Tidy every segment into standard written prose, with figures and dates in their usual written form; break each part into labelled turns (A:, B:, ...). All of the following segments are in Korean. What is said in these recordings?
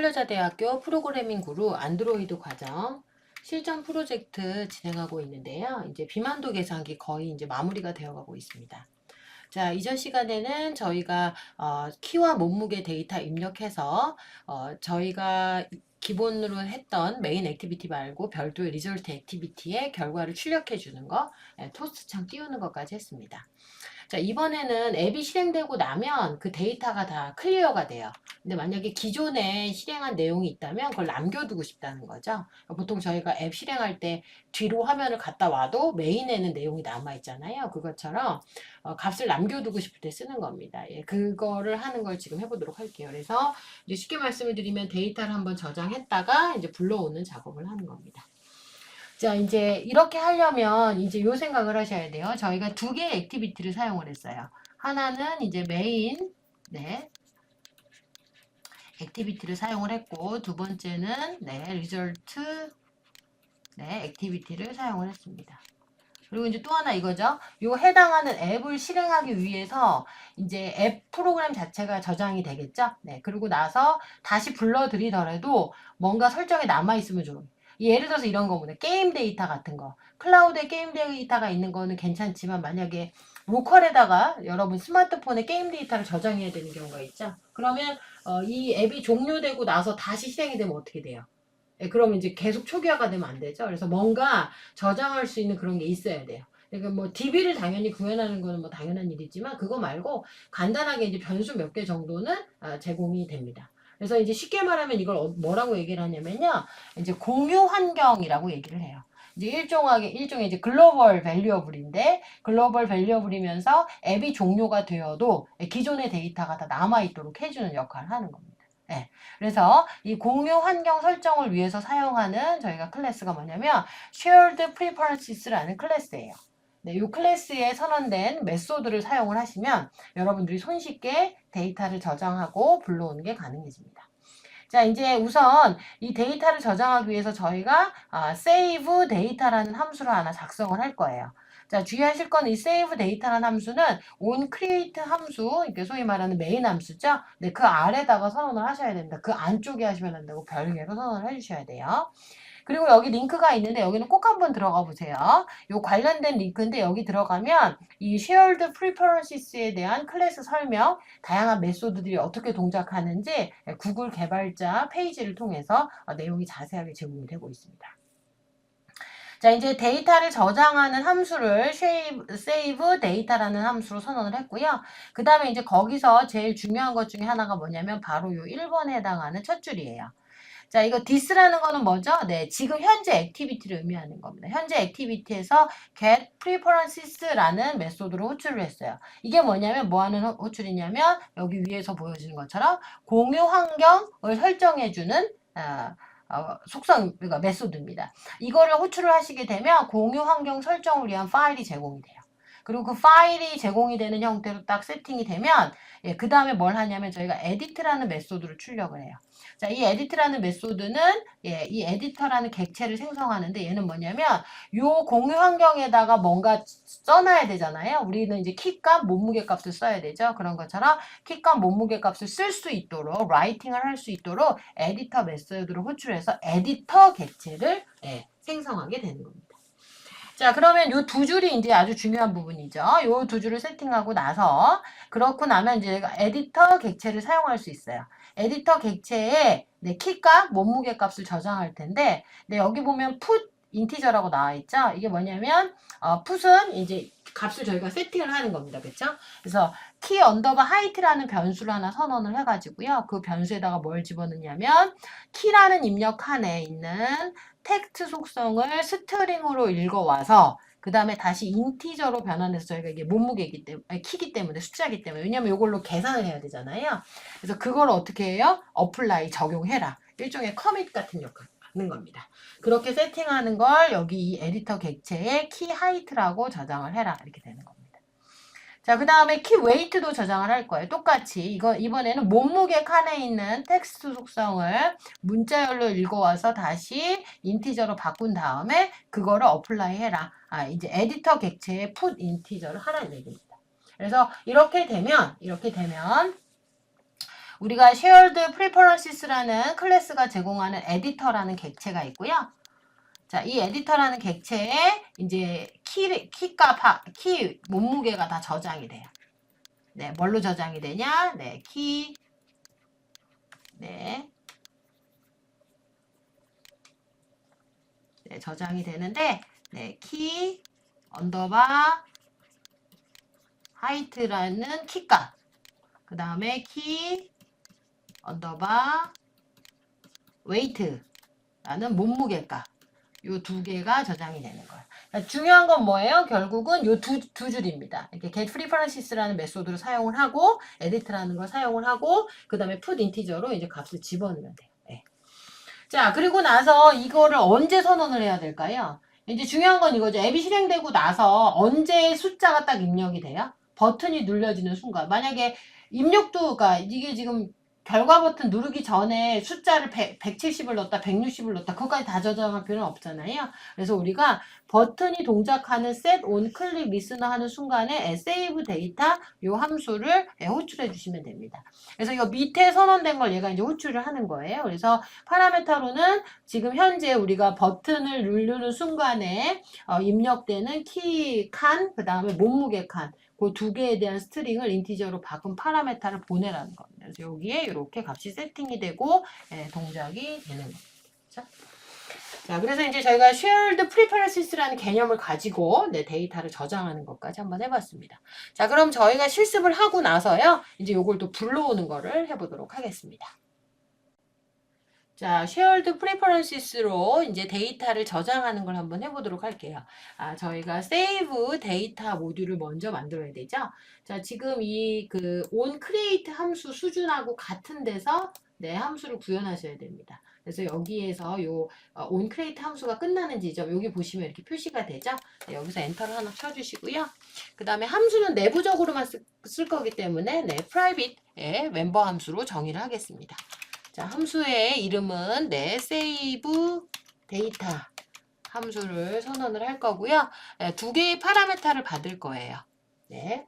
A: 한글여자대학교 프로그래밍 구루 안드로이드 과정 실전 프로젝트 진행하고 있는데요. 이제 비만도 계산기 거의 이제 마무리가 되어가고 있습니다. 자, 이전 시간에는 저희가 키와 몸무게 데이터 입력해서 저희가 기본으로 했던 메인 액티비티 말고 별도의 리졸트 액티비티의 결과를 출력해 주는 거, 토스트창 띄우는 것까지 했습니다. 자, 이번에는 앱이 실행되고 나면 그 데이터가 다 클리어가 돼요. 근데 만약에 기존에 실행한 내용이 있다면 그걸 남겨두고 싶다는 거죠. 보통 저희가 앱 실행할 때 뒤로 화면을 갔다 와도 메인에는 내용이 남아있잖아요. 그것처럼 값을 남겨두고 싶을 때 쓰는 겁니다. 예, 그거를 하는 걸 지금 해보도록 할게요. 그래서 이제 쉽게 말씀을 드리면 데이터를 한번 저장했다가 이제 불러오는 작업을 하는 겁니다. 자, 이제 이렇게 하려면 이제 요 생각을 하셔야 돼요. 저희가 두 개의 액티비티를 사용을 했어요. 하나는 이제 메인, 네, 액티비티를 사용을 했고, 두 번째는 네, 리절트, 네, 액티비티를 사용을 했습니다. 그리고 이제 또 하나 이거죠. 요 해당하는 앱을 실행하기 위해서 이제 앱 프로그램 자체가 저장이 되겠죠. 네, 그리고 나서 다시 불러들이더라도 뭔가 설정이 남아있으면 좋은. 예를 들어서 이런 거보다 게임 데이터 같은 거. 클라우드에 게임 데이터가 있는 거는 괜찮지만 만약에 로컬에다가 여러분 스마트폰에 게임 데이터를 저장해야 되는 경우가 있죠. 그러면 이 앱이 종료되고 나서 다시 실행이 되면 어떻게 돼요? 예, 그러면 이제 계속 초기화가 되면 안 되죠. 그래서 뭔가 저장할 수 있는 그런 게 있어야 돼요. 그러니까 뭐 DB를 당연히 구현하는 거는 뭐 당연한 일이지만 그거 말고 간단하게 이제 변수 몇 개 정도는 제공이 됩니다. 그래서 이제 쉽게 말하면 이걸 뭐라고 얘기를 하냐면요. 이제 공유 환경이라고 얘기를 해요. 이제 일종의 이제 글로벌 밸류어블인데 글로벌 밸류어블이면서 앱이 종료가 되어도 기존의 데이터가 다 남아있도록 해주는 역할을 하는 겁니다. 네. 그래서 이 공유 환경 설정을 위해서 사용하는 저희가 클래스가 뭐냐면 shared preferences라는 클래스예요. 네, 이 클래스에 선언된 메소드를 사용을 하시면 여러분들이 손쉽게 데이터를 저장하고 불러오는 게 가능해집니다. 자, 이제 우선 이 데이터를 저장하기 위해서 저희가 save data라는 함수를 하나 작성을 할 거예요. 자, 주의하실 건 이 save data라는 함수는 on create 함수, 이게 소위 말하는 메인 함수죠. 네, 그 아래다가 선언을 하셔야 됩니다. 그 안쪽에 하시면 안 되고 별개로 선언을 해주셔야 돼요. 그리고 여기 링크가 있는데 여기는 꼭 한번 들어가 보세요. 요 관련된 링크인데 여기 들어가면 이 shared preferences에 대한 클래스 설명, 다양한 메소드들이 어떻게 동작하는지 구글 개발자 페이지를 통해서 내용이 자세하게 제공이 되고 있습니다. 자, 이제 데이터를 저장하는 함수를 save data라는 함수로 선언을 했고요. 그 다음에 이제 거기서 제일 중요한 것 중에 하나가 뭐냐면 바로 요 1번에 해당하는 첫 줄이에요. 자, 이거 this라는 거는 뭐죠? 네, 지금 현재 액티비티를 의미하는 겁니다. 현재 액티비티에서 get preferences라는 메소드로 호출을 했어요. 이게 뭐냐면 뭐 하는 호출이냐면 여기 위에서 보여지는 것처럼 공유 환경을 설정해주는 속성, 그러니까 메소드입니다. 이거를 호출을 하시게 되면 공유 환경 설정을 위한 파일이 제공이 돼요. 그리고 그 파일이 제공이 되는 형태로 딱 세팅이 되면 예, 그 다음에 뭘 하냐면 저희가 edit라는 메소드를 출력을 해요. 자, 이 edit라는 메소드는 예, 이 에디터라는 객체를 생성하는데 얘는 뭐냐면 요 공유 환경에다가 뭔가 써놔야 되잖아요. 우리는 이제 키값, 몸무게 값을 써야 되죠. 그런 것처럼 키값, 몸무게 값을 쓸 수 있도록 라이팅을 할 수 있도록 에디터 메소드를 호출해서 에디터 객체를 예, 생성하게 되는 겁니다. 자, 그러면 요 두 줄이 이제 아주 중요한 부분이죠. 요 두 줄을 세팅하고 나서 그렇고 나면 이제 에디터 객체를 사용할 수 있어요. 에디터 객체에 네, 키값, 몸무게 값을 저장할 텐데 네, 여기 보면 put 인티저라고 나와 있죠. 이게 뭐냐면 put은 이제 값을 저희가 세팅을 하는 겁니다. 그렇죠? 그래서 키 언더바 하이트라는 변수를 하나 선언을 해가지고요. 그 변수에다가 뭘 집어넣냐면 키라는 입력칸에 있는 텍스트 속성을 스트링으로 읽어와서 그 다음에 다시 인티저로 변환해서 저희가 이게 몸무게이기 때문에 키기 때문에 숫자이기 때문에 왜냐면 이걸로 계산을 해야 되잖아요. 그래서 그걸 어떻게 해요? 어플라이 적용해라. 일종의 커밋 같은 역할을 받는 겁니다. 그렇게 세팅하는 걸 여기 이 에디터 객체에 키 하이트라고 저장을 해라 이렇게 되는 겁니다. 자, 그 다음에 키 웨이트도 저장을 할 거예요. 똑같이 이번에는 몸무게 칸에 있는 텍스트 속성을 문자열로 읽어와서 다시 인티저로 바꾼 다음에 그거를 어플라이 해라. 이제 에디터 객체에 put 인티저를 하라는 얘기입니다. 그래서 이렇게 되면 우리가 shared preferences라는 클래스가 제공하는 에디터라는 객체가 있고요. 자, 이 에디터라는 객체에 이제 키 몸무게가 다 저장이 돼요. 네, 뭘로 저장이 되냐? 네, 네, 저장이 되는데, 네, 언더바 하이트라는 키값, 그 다음에 언더바 웨이트라는 몸무게값, 요 두 개가 저장이 되는 거예요. 그러니까 중요한 건 뭐예요? 결국은 요 두 줄입니다. 이렇게 get preferences라는 메소드를 사용을 하고, edit라는 걸 사용을 하고, 그 다음에 put integer로 이제 값을 집어넣으면 돼요. 네. 자, 그리고 나서 이거를 언제 선언을 해야 될까요? 이제 중요한 건 이거죠. 앱이 실행되고 나서 언제 숫자가 딱 입력이 돼요? 버튼이 눌려지는 순간. 만약에 입력도, 그러니까 이게 지금 결과 버튼 누르기 전에 숫자를 170을 넣었다, 160을 넣었다, 그것까지 다 저장할 필요는 없잖아요. 그래서 우리가 버튼이 동작하는 set on click listener 하는 순간에 save data 요 함수를 호출해 주시면 됩니다. 그래서 이거 밑에 선언된 걸 얘가 이제 호출을 하는 거예요. 그래서 파라메타로는 지금 현재 우리가 버튼을 누르는 순간에 입력되는 키 칸, 그 다음에 몸무게 칸, 그 두 개에 대한 스트링을 인티저로 바꾼 파라메타를 보내라는 겁니다. 그래서 여기에 이렇게 값이 세팅이 되고 동작이 되는 겁니다. 자, 그래서 이제 저희가 shared preferences라는 개념을 가지고 데이터를 저장하는 것까지 한번 해봤습니다. 자, 그럼 저희가 실습을 하고 나서요, 이제 요걸 또 불러오는 거를 해보도록 하겠습니다. 자, shared preferences로 이제 데이터를 저장하는 걸 한번 해보도록 할게요. 저희가 save data 모듈을 먼저 만들어야 되죠. 자, 지금 이 on create 함수 수준하고 같은 데서 함수를 구현하셔야 됩니다. 그래서 여기에서 요 on create 함수가 끝나는 지점 여기 보시면 이렇게 표시가 되죠. 네, 여기서 엔터를 하나 쳐주시고요. 그 다음에 함수는 내부적으로만 쓸 거기 때문에 private의 멤버 함수로 정의를 하겠습니다. 자, 함수의 이름은 save data 함수를 선언을 할 거고요. 두 개의 파라메타를 받을 거예요. 네.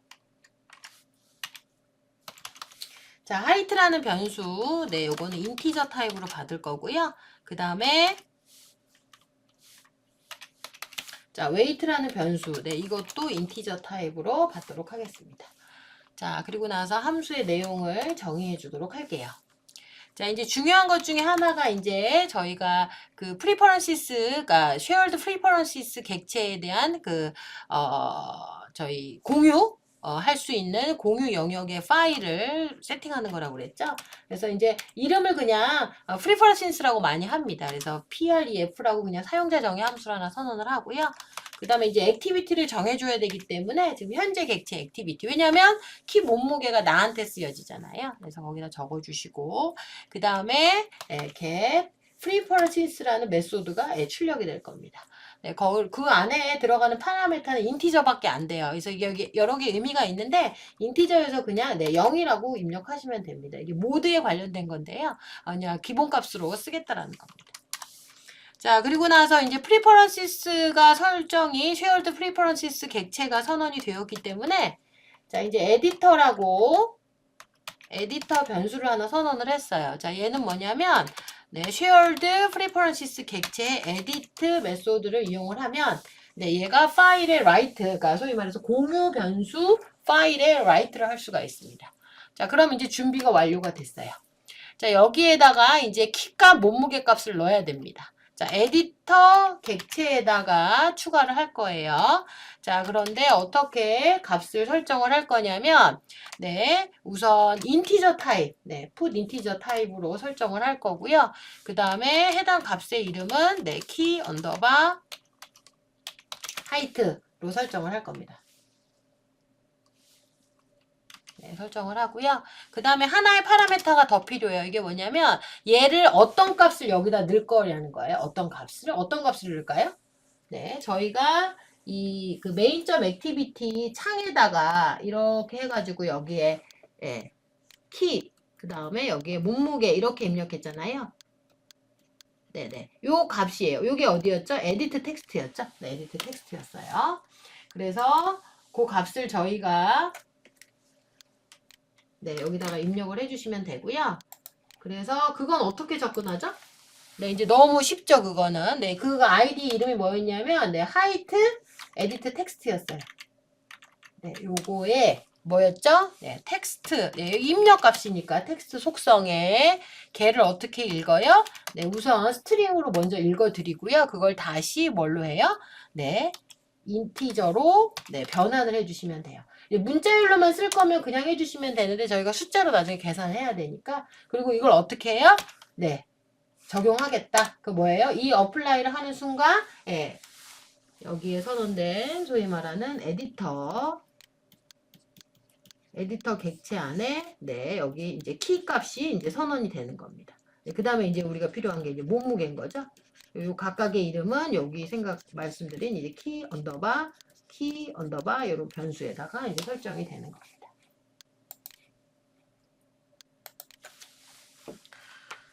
A: 자, height라는 변수, 요거는 인티저 타입으로 받을 거고요. 그 다음에 자, weight라는 변수, 이것도 인티저 타입으로 받도록 하겠습니다. 자, 그리고 나서 함수의 내용을 정의해 주도록 할게요. 자, 이제 중요한 것 중에 하나가 이제 저희가 preferences가 shared preferences 객체에 대한 저희 공유 할 수 있는 공유 영역의 파일을 세팅하는 거라고 그랬죠. 그래서 이제 이름을 그냥 preferences라고 많이 합니다. 그래서 pref라고 그냥 사용자 정의 함수를 하나 선언을 하고요. 그 다음에 이제 액티비티를 정해줘야 되기 때문에 지금 현재 객체 액티비티. 왜냐면 키 몸무게가 나한테 쓰여지잖아요. 그래서 거기다 적어주시고 그 다음에 get preferences라는 메소드가 출력이 될 겁니다. 그 안에 들어가는 파라메타는 인티저밖에 안 돼요. 그래서 이게 여러 개 의미가 있는데 인티저에서 그냥 0이라고 입력하시면 됩니다. 이게 모드에 관련된 건데요. 그냥 기본값으로 쓰겠다라는 겁니다. 자, 그리고 나서 이제 preferences가 설정이 shared preferences 객체가 선언이 되었기 때문에 자, 이제 에디터라고 에디터 변수를 하나 선언을 했어요. 자, 얘는 뭐냐면 shared preferences 객체의 edit 메소드를 이용을 하면 얘가 파일에 write, 그러니까 소위 말해서 공유 변수 파일에 write를 할 수가 있습니다. 자, 그럼 이제 준비가 완료가 됐어요. 자, 여기에다가 이제 키값, 몸무게 값을 넣어야 됩니다. 자, 에디터 객체에다가 추가를 할 거예요. 자, 그런데 어떻게 값을 설정을 할 거냐면, 우선 인티저 타입, put 인티저 타입으로 설정을 할 거고요. 그 다음에 해당 값의 이름은 키 언더바 하이트로 설정을 할 겁니다. 설정을 하고요. 그 다음에 하나의 파라메타가 더 필요해요. 이게 뭐냐면 얘를 어떤 값을 여기다 넣을 거냐는 거예요. 어떤 값을 넣을까요? 저희가 이 메인.액티비티 액티비티 창에다가 이렇게 해가지고 여기에 키, 그 다음에 여기에 몸무게 이렇게 입력했잖아요. 요 값이에요. 요게 어디였죠? 에디트 텍스트였죠? 에디트 텍스트였어요. 그래서 그 값을 저희가 네, 여기다가 입력을 해주시면 되고요. 그래서 그건 어떻게 접근하죠? 네, 이제 너무 쉽죠, 그거는. 네, 그거 아이디 이름이 뭐였냐면, 네, 하이트 에디트 텍스트였어요. 네, 요거에 뭐였죠? 네, 텍스트. 네, 입력 값이니까 텍스트 속성에 걔를 어떻게 읽어요? 네, 우선 스트링으로 먼저 읽어드리고요. 그걸 다시 뭘로 해요? 네, 인티저로 네, 변환을 해주시면 돼요. 문자열로만 쓸 거면 그냥 해주시면 되는데 저희가 숫자로 나중에 계산해야 되니까. 그리고 이걸 어떻게 해요? 네, 적용하겠다. 그 뭐예요? 이 어플라이를 하는 순간 예, 여기에 선언된 소위 말하는 에디터 객체 안에 네, 여기 이제 키 값이 이제 선언이 되는 겁니다. 네, 그 다음에 이제 우리가 필요한 게 이제 몸무게인 거죠. 요 각각의 이름은 여기 말씀드린 이제 키 언더바 이런 변수에다가 이제 설정이 되는 겁니다.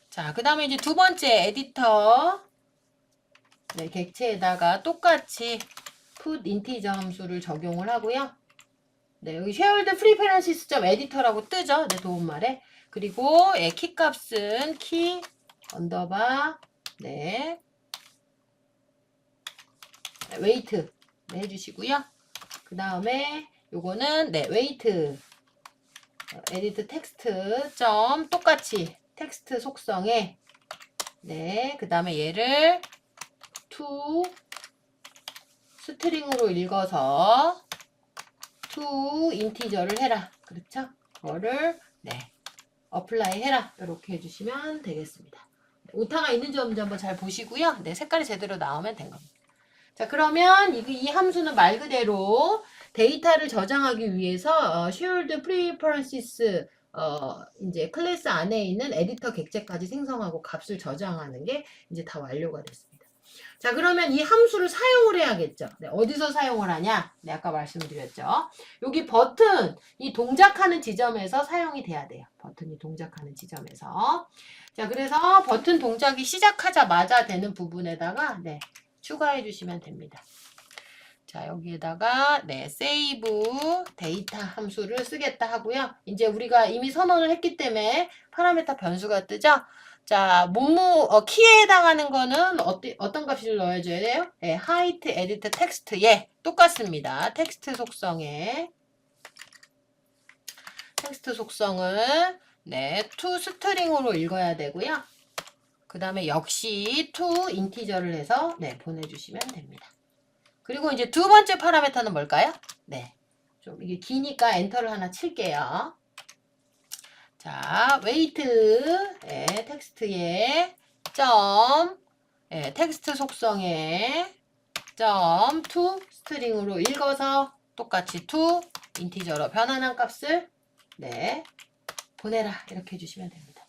A: 자, 그 다음에 이제 두 번째 에디터 네, 객체에다가 똑같이 put integer 함수를 적용을 하고요. 네, 여기 shared preferences.editor라고 뜨죠. 네, 도움말에. 그리고 예, 키 값은 키 언더바 네, 웨이트 네, 해주시고요. 그 다음에 요거는 네, 웨이트 에디트 텍스트 점 똑같이 텍스트 속성에 네, 그 다음에 얘를 to 스트링으로 읽어서 to 인티저를 해라. 그렇죠? 그거를 네, 어플라이 해라. 이렇게 해주시면 되겠습니다. 오타가 있는지 없는지 한번 잘 보시고요. 네, 색깔이 제대로 나오면 된 겁니다. 자, 그러면 이 함수는 말 그대로 데이터를 저장하기 위해서 shared preferences 이제 클래스 안에 있는 에디터 객체까지 생성하고 값을 저장하는 게 이제 다 완료가 됐습니다. 자, 그러면 이 함수를 사용을 해야겠죠. 네, 어디서 사용을 하냐? 네, 아까 말씀드렸죠. 여기 버튼, 이 동작하는 지점에서 사용이 돼야 돼요. 버튼이 동작하는 지점에서. 자, 그래서 버튼 동작이 시작하자마자 되는 부분에다가 네, 추가해 주시면 됩니다. 자, 여기에다가 네, save 데이터 함수를 쓰겠다 하고요. 이제 우리가 이미 선언을 했기 때문에 파라메타 변수가 뜨죠. 자, 키에 해당하는 거는 어떤 값을 넣어줘야 돼요? 네, height edit text에 똑같습니다. 텍스트 속성을 네, to string으로 읽어야 되고요. 그 다음에 역시 to 인티저를 해서 네, 보내주시면 됩니다. 그리고 이제 두 번째 파라메터는 뭘까요? 네, 좀 이게 기니까 엔터를 하나 칠게요. 자, 웨이트 예, 텍스트에 점 예, 텍스트 속성에 점 to 스트링으로 읽어서 똑같이 to 인티저로 변환한 값을 네, 보내라 이렇게 해주시면 됩니다.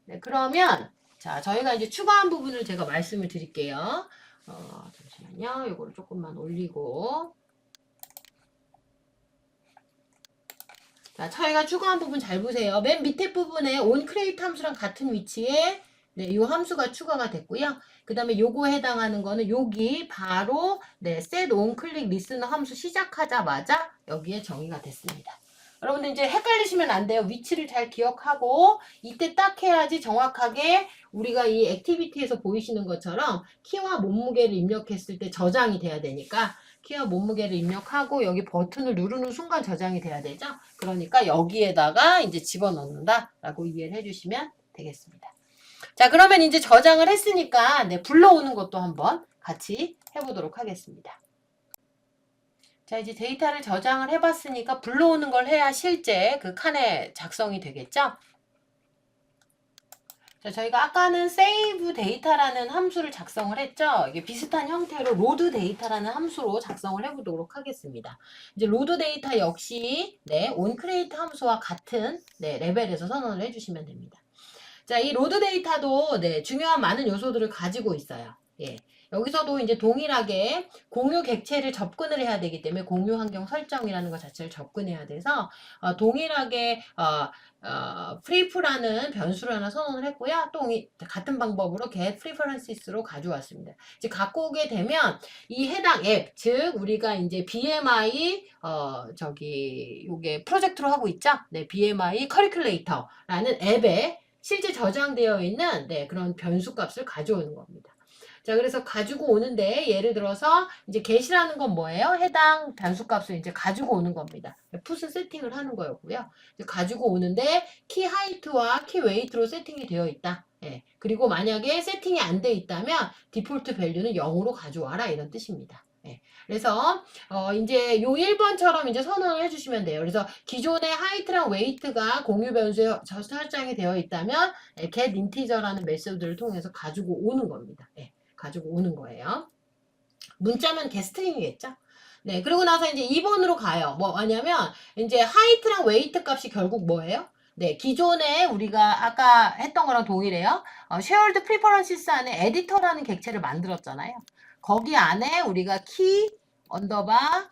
A: 네, 그러면 자, 저희가 이제 추가한 부분을 제가 말씀을 드릴게요. 잠시만요. 이거를 조금만 올리고. 자, 저희가 추가한 부분 잘 보세요. 맨 밑에 부분에 onCreate 함수랑 같은 위치에 네, 이 함수가 추가가 됐고요. 그 다음에 요거에 해당하는 거는 여기 바로 네, set onClick listener 함수 시작하자마자 여기에 정의가 됐습니다. 여러분들 이제 헷갈리시면 안 돼요. 위치를 잘 기억하고 이때 딱 해야지 정확하게 우리가 이 액티비티에서 보이시는 것처럼 키와 몸무게를 입력했을 때 저장이 돼야 되니까 키와 몸무게를 입력하고 여기 버튼을 누르는 순간 저장이 돼야 되죠. 그러니까 여기에다가 이제 집어넣는다 라고 이해를 해주시면 되겠습니다. 자, 그러면 이제 저장을 했으니까 네, 불러오는 것도 한번 같이 해보도록 하겠습니다. 자, 이제 데이터를 저장을 해봤으니까 불러오는 걸 해야 실제 그 칸에 작성이 되겠죠? 자, 저희가 아까는 save 데이터라는 함수를 작성을 했죠? 이게 비슷한 형태로 load 데이터라는 함수로 작성을 해보도록 하겠습니다. 이제 load 데이터 역시 네, onCreate 함수와 같은 네, 레벨에서 선언을 해주시면 됩니다. 자, 이 load 데이터도 네, 중요한 많은 요소들을 가지고 있어요. 예. 여기서도 이제 동일하게 공유 객체를 접근을 해야 되기 때문에 공유 환경 설정이라는 것 자체를 접근해야 돼서 동일하게 prefer라는 변수를 하나 선언을 했고요. 또 같은 방법으로 get preferences로 가져왔습니다. 이제 갖고 오게 되면 이 해당 앱, 즉 우리가 이제 BMI 요게 프로젝트로 하고 있죠. 네, BMI 커리큘레이터라는 앱에 실제 저장되어 있는 그런 변수 값을 가져오는 겁니다. 자, 그래서 가지고 오는데 예를 들어서 이제 get이라는 건 뭐예요? 해당 변수 값을 이제 가지고 오는 겁니다. 풋은 세팅을 하는 거였고요. 가지고 오는데 키 하이트와 키 웨이트로 세팅이 되어 있다. 예. 그리고 만약에 세팅이 안 돼 있다면 디폴트 밸류는 0으로 가져와라 이런 뜻입니다. 예. 그래서 이제 요 1번처럼 이제 선언을 해주시면 돼요. 그래서 기존의 하이트랑 웨이트가 공유 변수에 설정이 되어 있다면 get integer라는 메소드를 통해서 가지고 오는 겁니다. 예. 가지고 오는 거예요. 문자면 getString이겠죠? 네, 그리고 나서 이제 2번으로 가요. 뭐 하냐면 이제 하이트랑 웨이트 값이 결국 뭐예요? 네, 기존에 우리가 아까 했던 거랑 동일해요. shared preferences 안에 에디터라는 객체를 만들었잖아요. 거기 안에 우리가 키 언더바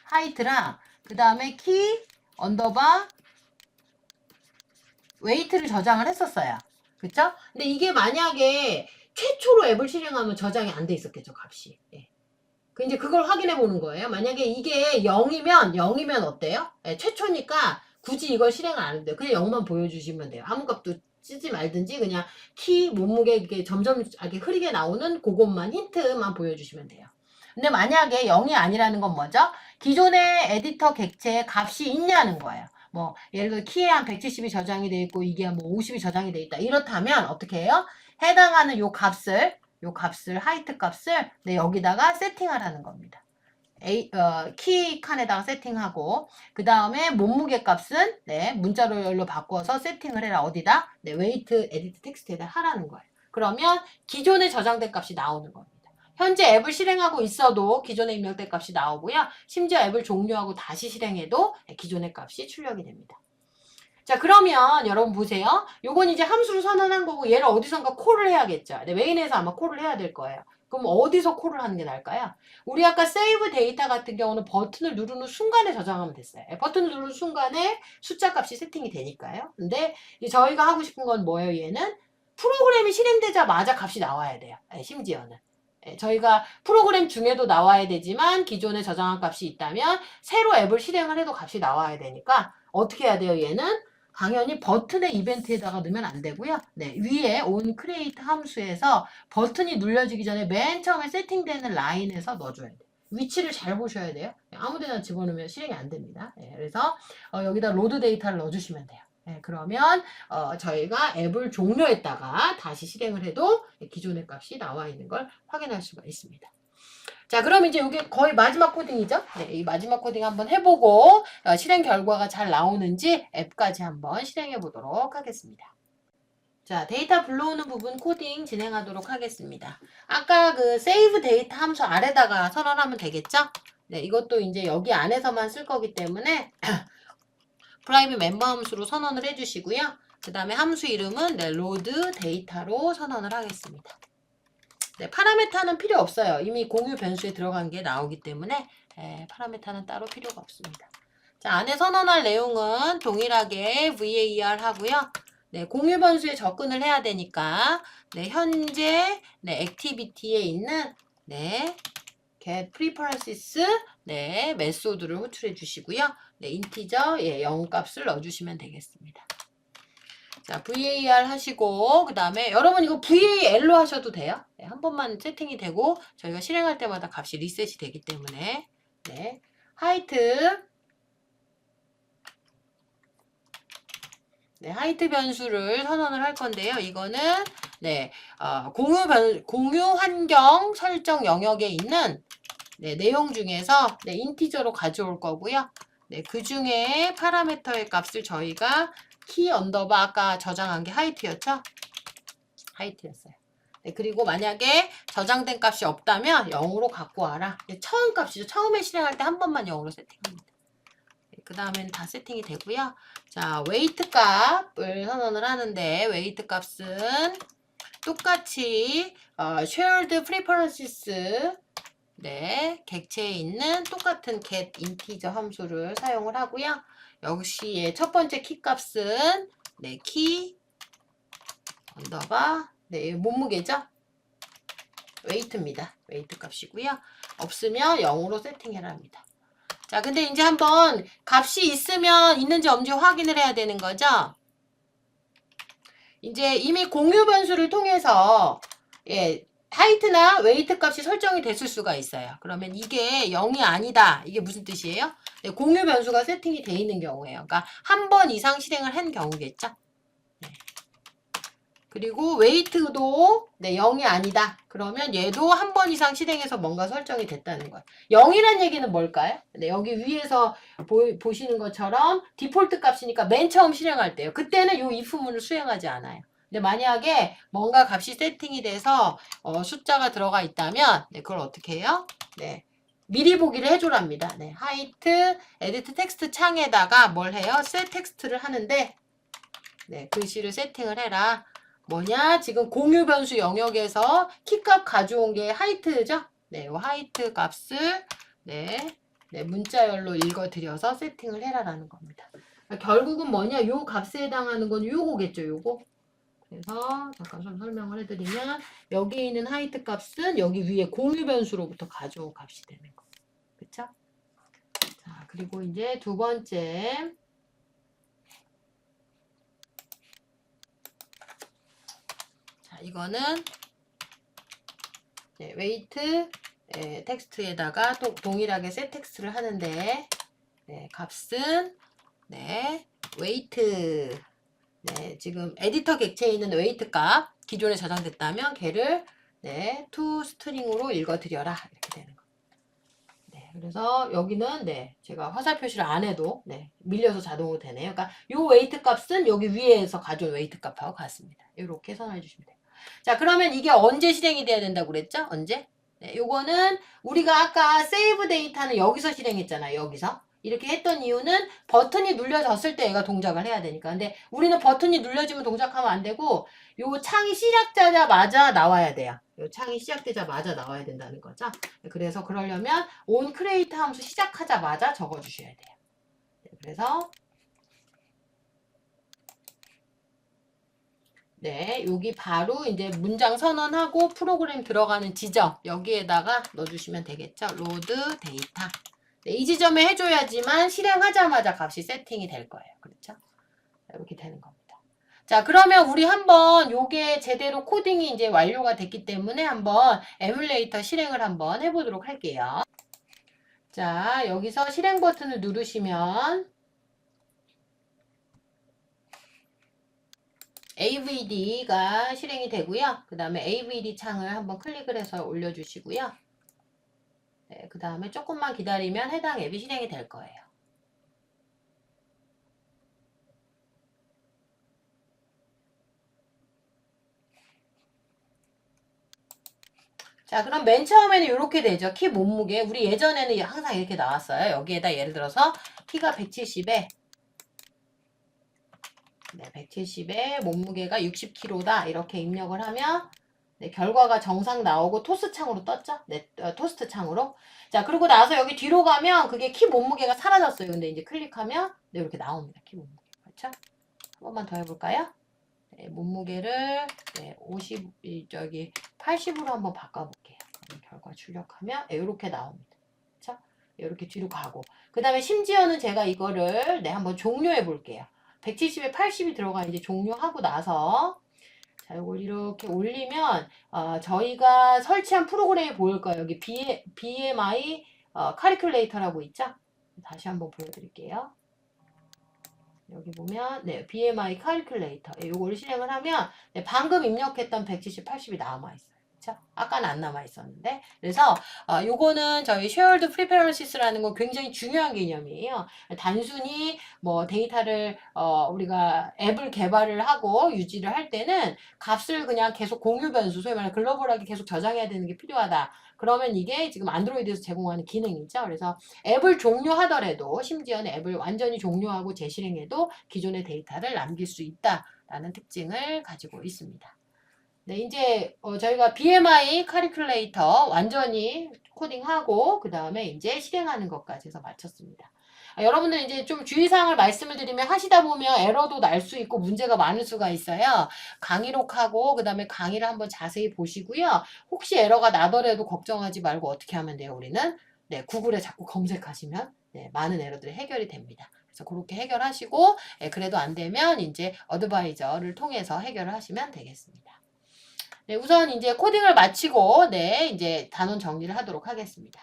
A: 하이트랑 그 다음에 키 언더바 웨이트를 저장을 했었어요. 그쵸? 근데 이게 만약에 최초로 앱을 실행하면 저장이 안 돼 있었겠죠, 값이. 예. 이제 그걸 확인해 보는 거예요. 만약에 이게 0이면 어때요? 예, 최초니까 굳이 이걸 실행을 안 해도 돼요. 그냥 0만 보여주시면 돼요. 아무 값도 쓰지 말든지 그냥 키, 몸무게 이렇게 점점 이렇게 흐리게 나오는 그것만 힌트만 보여주시면 돼요. 근데 만약에 0이 아니라는 건 뭐죠? 기존의 에디터 객체에 값이 있냐는 거예요. 뭐 예를 들어 키에 한 170이 저장이 돼 있고 이게 뭐 50이 저장이 돼 있다. 이렇다면 어떻게 해요? 해당하는 요 값을 하이트 값을 여기다가 세팅을 하는 겁니다. 키 칸에다가 세팅하고 그 다음에 몸무게 값은 문자로 바꿔서 세팅을 해라. 어디다? 웨이트 에디트 텍스트에다 하라는 거예요. 그러면 기존에 저장된 값이 나오는 겁니다. 현재 앱을 실행하고 있어도 기존에 입력된 값이 나오고요. 심지어 앱을 종료하고 다시 실행해도 기존의 값이 출력이 됩니다. 자, 그러면 여러분 보세요. 요건 이제 함수로 선언한 거고 얘를 어디선가 콜을 해야겠죠. 메인에서 아마 콜을 해야 될 거예요. 그럼 어디서 콜을 하는 게 나을까요? 우리 아까 세이브 데이터 같은 경우는 버튼을 누르는 순간에 저장하면 됐어요. 버튼을 누르는 순간에 숫자 값이 세팅이 되니까요. 근데 저희가 하고 싶은 건 뭐예요? 얘는 프로그램이 실행되자마자 값이 나와야 돼요. 심지어는. 저희가 프로그램 중에도 나와야 되지만 기존에 저장한 값이 있다면 새로 앱을 실행을 해도 값이 나와야 되니까 어떻게 해야 돼요? 얘는 당연히 버튼의 이벤트에다가 넣으면 안 되고요. 위에 onCreate 함수에서 버튼이 눌려지기 전에 맨 처음에 세팅되는 라인에서 넣어줘야 돼요. 위치를 잘 보셔야 돼요. 아무데나 집어넣으면 실행이 안 됩니다. 여기서 여기다 로드 데이터를 넣어주시면 돼요. 그러면 저희가 앱을 종료했다가 다시 실행을 해도 기존의 값이 나와 있는 걸 확인할 수가 있습니다. 자, 그럼 이제 이게 거의 마지막 코딩이죠? 이 마지막 코딩 한번 해보고 실행 결과가 잘 나오는지 앱까지 한번 실행해 보도록 하겠습니다. 자, 데이터 불러오는 부분 코딩 진행하도록 하겠습니다. 아까 그 save 데이터 함수 아래다가 선언하면 되겠죠? 이것도 이제 여기 안에서만 쓸 거기 때문에 프라이빗 멤버 함수로 선언을 해주시고요. 그 다음에 함수 이름은 로드 데이터로 선언을 하겠습니다. 파라메타는 필요 없어요. 이미 공유 변수에 들어간 게 나오기 때문에 파라메타는 따로 필요가 없습니다. 자, 안에 선언할 내용은 동일하게 var 하고요. 공유 변수에 접근을 해야 되니까 현재 액티비티에 있는 get preferences 메소드를 호출해 주시고요. 인티저 0 값을 넣어 주시면 되겠습니다. 자, var 하시고 그 다음에 여러분 이거 val로 하셔도 돼요. 한 번만 세팅이 되고 저희가 실행할 때마다 값이 리셋이 되기 때문에 하이트 하이트 변수를 선언을 할 건데요. 이거는 공유 환경 설정 영역에 있는 내용 중에서 인티저로 가져올 거고요. 그 중에 파라미터의 값을 저희가 키 언더바 아까 저장한 게 하이트였죠? 하이트였어요. 그리고 만약에 저장된 값이 없다면 0으로 갖고 와라. 처음 값이죠. 처음에 실행할 때 한 번만 0으로 세팅합니다. 그 다음엔 다 세팅이 되고요. 자, 웨이트 값을 선언을 하는데 웨이트 값은 똑같이 shared preferences 네, 객체에 있는 똑같은 get integer 함수를 사용을 하고요. 역시 첫 번째 키 값은 네, 키 언더바 네, 몸무게죠. 웨이트입니다. 웨이트 값이고요. 없으면 0으로 세팅해라 합니다. 자, 근데 이제 한번 값이 있으면 있는지 없는지 확인을 해야 되는 거죠. 이제 이미 공유 변수를 통해서 예, 하이트나 웨이트 값이 설정이 됐을 수가 있어요. 그러면 이게 0이 아니다. 이게 무슨 뜻이에요? 네, 공유 변수가 세팅이 돼 있는 경우예요. 그러니까 한 번 이상 실행을 한 경우겠죠. 네. 그리고 웨이트도 네, 0이 아니다. 그러면 얘도 한 번 이상 실행해서 뭔가 설정이 됐다는 거예요. 0이란 얘기는 뭘까요? 네, 여기 위에서 보시는 것처럼 디폴트 값이니까 맨 처음 실행할 때요. 그때는 이 if문을 수행하지 않아요. 근데 만약에 뭔가 값이 세팅이 돼서 숫자가 들어가 있다면 네, 그걸 어떻게 해요? 네, 미리 보기를 해줘랍니다. 네, height, edit 텍스트 창에다가 뭘 해요? set 텍스트를 하는데 네, 글씨를 세팅을 해라. 뭐냐? 지금 공유 변수 영역에서 키값 가져온 게 하이트죠? 네, 요 하이트 값을 네, 문자열로 읽어드려서 세팅을 해라라는 겁니다. 결국은 뭐냐? 요 값에 해당하는 건 요거겠죠, 요거. 그래서 잠깐 좀 설명을 해드리면 여기 있는 하이트 값은 여기 위에 공유 변수로부터 가져온 값이 되는 거. 그쵸? 자, 그리고 이제 두 번째. 이거는 네, 웨이트 텍스트에다가 또 동일하게 셋 텍스트를 하는데 네, 값은 네, 웨이트 네, 지금 에디터 객체에 있는 웨이트 값 기존에 저장됐다면 걔를 네, to 스트링으로 읽어드려라 이렇게 되는 거. 네, 그래서 여기는 네, 제가 화살 표시를 안 해도 네, 밀려서 자동으로 되네요. 그러니까 요 웨이트 값은 여기 위에서 가져온 웨이트 값하고 같습니다. 이렇게 선언해 주시면 돼요. 자, 그러면 이게 언제 실행이 돼야 된다고 그랬죠? 언제? 네, 요거는 우리가 아까 세이브 데이터는 여기서 실행했잖아요. 여기서. 이렇게 했던 이유는 버튼이 눌려졌을 때 얘가 동작을 해야 되니까. 근데 우리는 버튼이 눌려지면 동작하면 안 되고 요 창이 시작되자마자 나와야 돼요. 요 창이 시작되자마자 나와야 된다는 거죠. 그래서 그러려면 on create 함수 시작하자마자 적어주셔야 돼요. 그래서 네, 여기 바로 이제 문장 선언하고 프로그램 들어가는 지점 여기에다가 넣어주시면 되겠죠. 로드 데이터. 네, 이 지점에 해줘야지만 실행하자마자 값이 세팅이 될 거예요. 그렇죠? 이렇게 되는 겁니다. 자, 그러면 우리 한번 요게 제대로 코딩이 이제 완료가 됐기 때문에 한번 에뮬레이터 실행을 한번 해보도록 할게요. 자, 여기서 실행 버튼을 누르시면 AVD가 실행이 되고요. 그 다음에 AVD 창을 한번 클릭을 해서 올려주시고요. 네, 그 다음에 조금만 기다리면 해당 앱이 실행이 될 거예요. 자, 그럼 맨 처음에는 이렇게 되죠. 키 몸무게. 우리 예전에는 항상 이렇게 나왔어요. 여기에다 예를 들어서 키가 170에 네, 170에 몸무게가 60kg다. 이렇게 입력을 하면 네, 결과가 정상 나오고 토스 창으로 떴죠? 네, 토스트 창으로. 자, 그리고 나서 여기 뒤로 가면 그게 키 몸무게가 사라졌어요. 근데 이제 클릭하면 네, 이렇게 나옵니다. 키 몸무게. 그렇죠? 한 번만 더 해볼까요? 네, 몸무게를 네, 80으로 한번 바꿔볼게요. 결과 출력하면 이렇게 나옵니다. 그렇죠? 이렇게 뒤로 가고. 그 다음에 심지어는 제가 이거를 네, 한번 종료해 볼게요. 170에 80이 들어가 이제 종료하고 나서 자, 이걸 이렇게 올리면 저희가 설치한 프로그램이 보일 거예요. 여기 BMI 카리큘레이터라고 있죠? 다시 한번 보여드릴게요. 여기 보면 네, BMI 카리큘레이터 이거를 실행을 하면 네, 방금 입력했던 170, 80이 남아있어요. 그쵸? 아까는 안 남아있었는데 그래서 요거는 저희 shared preferences라는 거 굉장히 중요한 개념이에요. 단순히 뭐 데이터를 우리가 앱을 개발을 하고 유지를 할 때는 값을 그냥 계속 공유 변수 소위 말하는 글로벌하게 계속 저장해야 되는 게 필요하다. 그러면 이게 지금 안드로이드에서 제공하는 기능이죠. 그래서 앱을 종료하더라도 심지어는 앱을 완전히 종료하고 재실행해도 기존의 데이터를 남길 수 있다라는 특징을 가지고 있습니다. 네, 이제 저희가 BMI 카리큘레이터 완전히 코딩하고 그 다음에 이제 실행하는 것까지 해서 마쳤습니다. 여러분들 이제 좀 주의사항을 말씀을 드리면 하시다 보면 에러도 날 수 있고 문제가 많을 수가 있어요. 강의록하고 그 다음에 강의를 한번 자세히 보시고요. 혹시 에러가 나더라도 걱정하지 말고 어떻게 하면 돼요, 우리는? 네, 구글에 자꾸 검색하시면 네, 많은 에러들이 해결이 됩니다. 그래서 그렇게 해결하시고 그래도 안 되면 이제 어드바이저를 통해서 해결을 하시면 되겠습니다. 네, 우선 이제 코딩을 마치고 네, 이제 단원 정리를 하도록 하겠습니다.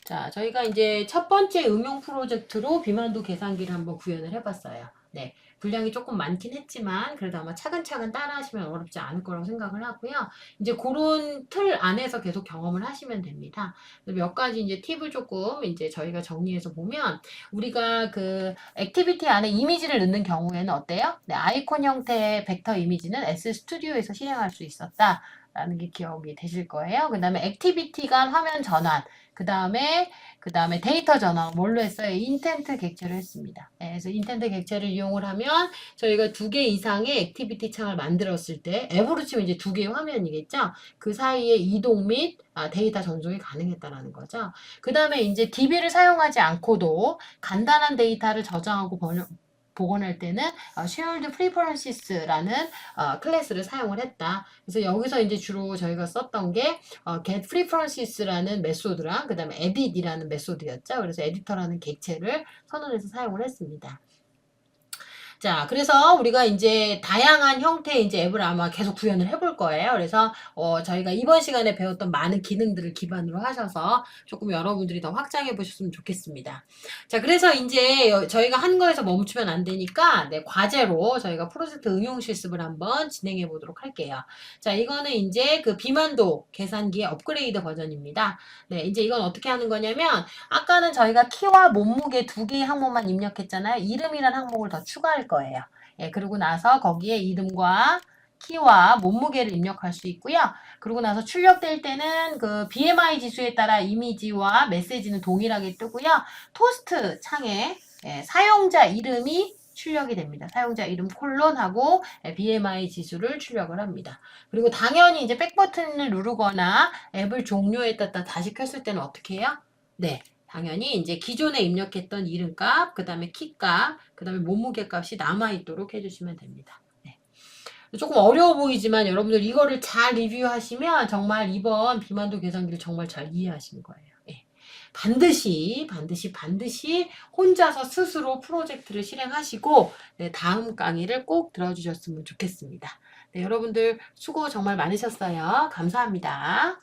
A: 자, 저희가 이제 첫 번째 응용 프로젝트로 비만도 계산기를 한번 구현을 해봤어요. 네, 분량이 조금 많긴 했지만 그래도 아마 차근차근 따라 하시면 어렵지 않을 거라고 생각을 하고요. 이제 그런 틀 안에서 계속 경험을 하시면 됩니다. 몇 가지 이제 팁을 조금 이제 저희가 정리해서 보면 우리가 그 액티비티 안에 이미지를 넣는 경우에는 어때요? 네, 아이콘 형태의 벡터 이미지는 S 스튜디오에서 실행할 수 있었다. 라는 게 기억이 되실 거예요. 그 다음에 액티비티 간 화면 전환, 그 다음에 데이터 전환 뭘로 했어요? 인텐트 객체를 했습니다. 네, 그래서 인텐트 객체를 이용을 하면 저희가 2개 이상의 액티비티 창을 만들었을 때 앱으로 치면 이제 2개의 화면이겠죠. 그 사이에 이동 및 데이터 전송이 가능했다라는 거죠. 그 다음에 이제 DB를 사용하지 않고도 간단한 데이터를 저장하고 복원할 때는 shared preferences라는 클래스를 사용을 했다. 그래서 여기서 이제 주로 저희가 썼던 게 get preferences라는 메소드랑 그 다음에 edit이라는 메소드였죠. 그래서 에디터라는 객체를 선언해서 사용을 했습니다. 자, 그래서 우리가 이제 다양한 형태의 이제 앱을 아마 계속 구현을 해볼 거예요. 그래서 저희가 이번 시간에 배웠던 많은 기능들을 기반으로 하셔서 조금 여러분들이 더 확장해 보셨으면 좋겠습니다. 자, 그래서 이제 저희가 한 거에서 멈추면 안 되니까 네, 과제로 저희가 프로젝트 응용 실습을 한번 진행해 보도록 할게요. 자, 이거는 이제 그 비만도 계산기의 업그레이드 버전입니다. 네, 이제 이건 어떻게 하는 거냐면 아까는 저희가 키와 몸무게 2개의 항목만 입력했잖아요. 이름이라는 항목을 더 추가할 거예요. 예, 그리고 나서 거기에 이름과 키와 몸무게를 입력할 수 있고요. 그리고 나서 출력될 때는 그 BMI 지수에 따라 이미지와 메시지는 동일하게 뜨고요. 토스트 창에 사용자 이름이 출력이 됩니다. 사용자 이름 콜론하고 BMI 지수를 출력을 합니다. 그리고 당연히 이제 백 버튼을 누르거나 앱을 종료에 따라 다시 켰을 때는 어떻게 해요? 네. 당연히 이제 기존에 입력했던 이름값, 그 다음에 키값, 그 다음에 몸무게 값이 남아있도록 해주시면 됩니다. 네. 조금 어려워 보이지만 여러분들 이거를 잘 리뷰하시면 정말 이번 비만도 계산기를 정말 잘 이해하시는 거예요. 네. 반드시 혼자서 스스로 프로젝트를 실행하시고 네, 다음 강의를 꼭 들어주셨으면 좋겠습니다. 네, 여러분들 수고 정말 많으셨어요. 감사합니다.